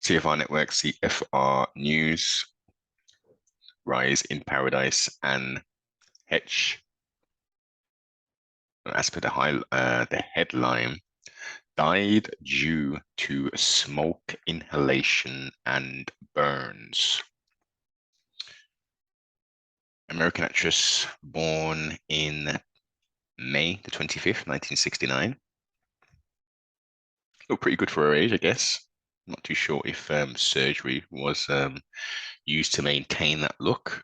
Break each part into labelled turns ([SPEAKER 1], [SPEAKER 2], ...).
[SPEAKER 1] CFR Network, CFR News, Rise in Paradise, and Heche. As per the headline, died due to smoke inhalation and burns. American actress born in May the 25th, 1969. Looked pretty good for her age, I guess. Not too sure if surgery was used to maintain that look.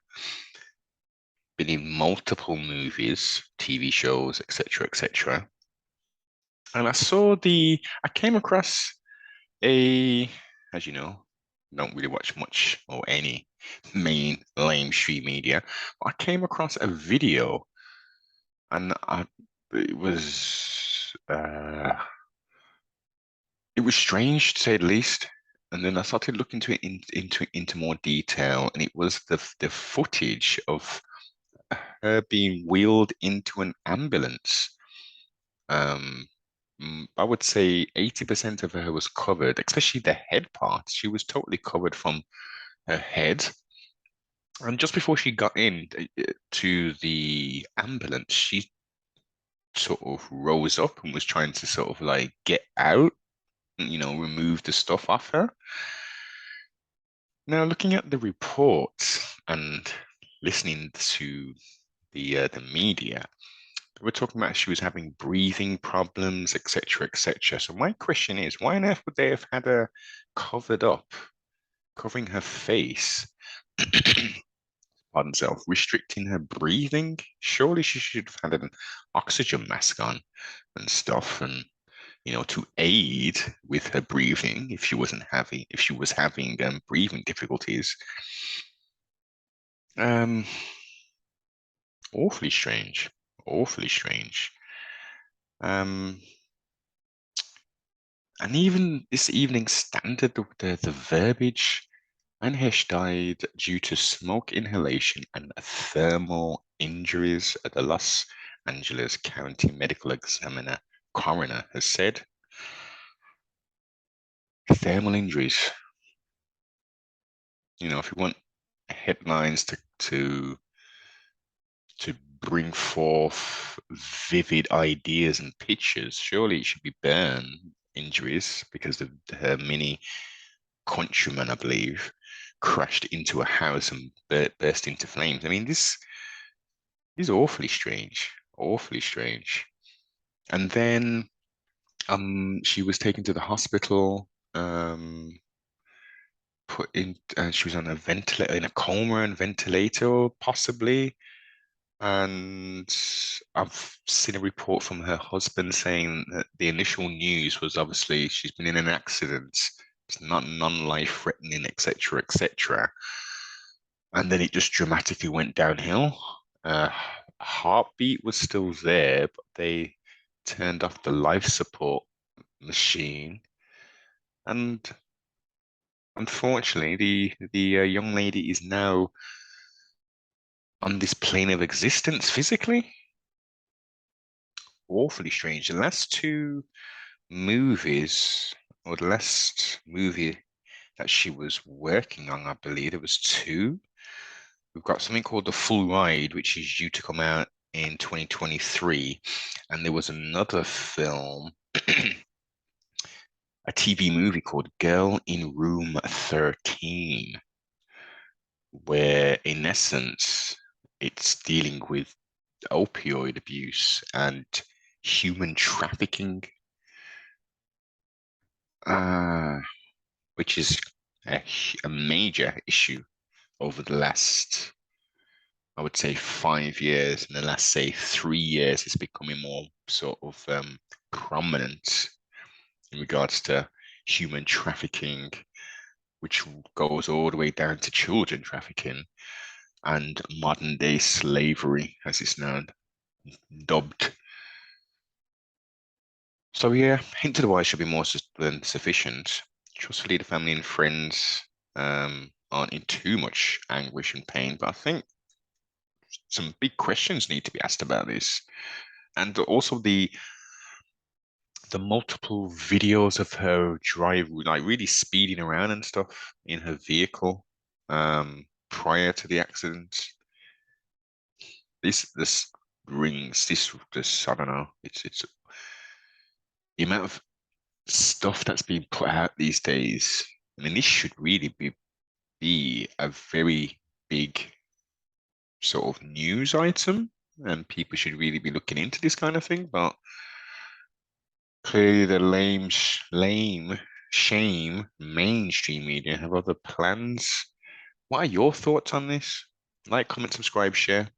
[SPEAKER 1] Been in multiple movies, TV shows, etc., etc. And I came across as you know, don't really watch much or any mainstream media. But I came across a video, and it was uh, it was strange to say the least. And then I started looking into more detail, and it was the footage of her being wheeled into an ambulance. Um, I would say 80% of her was covered, especially the head part. She was totally covered from her head. And just before she got in to the ambulance, she sort of rose up and was trying to sort of like get out, remove the stuff off her. Now, looking at the reports and listening to the media, we're talking about she was having breathing problems, etc., etc. So my question is, why on earth would they have had her covered up, covering her face, pardon self, restricting her breathing? Surely she should have had an oxygen mask on and stuff, and to aid with her breathing if she was having breathing difficulties. Um, awfully strange, awfully strange. Um, And even this Evening Standard, the verbiage, Heche died due to smoke inhalation and thermal injuries, the Los Angeles County Medical Examiner coroner has said. Thermal injuries. If you want headlines to bring forth vivid ideas and pictures, surely it should be burn injuries because of her mini countrymen, I believe, crashed into a house and burst into flames. I mean, this is awfully strange, awfully strange. And then she was taken to the hospital, put in, she was on a ventilator, in a coma and ventilator, possibly. And I've seen a report from her husband saying that the initial news was obviously she's been in an accident. It's not non-life threatening, etc., etc. And then it just dramatically went downhill. Uh, Heartbeat was still there, but they turned off the life support machine. And unfortunately, the young lady is now on this plane of existence physically. Awfully strange. The last two movies, or the last movie that she was working on, I believe there was two. We've got something called The Full Ride, which is due to come out in 2023. And there was another film, a TV movie called Girl in Room 13, where in essence, it's dealing with opioid abuse and human trafficking, which is a major issue over the last, I would say, 5 years. In the last, say, 3 years, it's becoming more sort of prominent in regards to human trafficking, which goes all the way down to children trafficking and modern day slavery, as it's now dubbed. So yeah, hint to the wise should be more than sufficient. Trustfully, the family and friends aren't in too much anguish and pain, but I think some big questions need to be asked about this, and also the the multiple videos of her drive, like really speeding around and stuff in her vehicle, prior to the accident. This rings this I don't know. It's the amount of stuff that's being put out these days. I mean, this should really be a very big sort of news item, and people should really be looking into this kind of thing. But clearly, the lame, shame mainstream media have other plans. What are your thoughts on this? Like, comment, subscribe, share.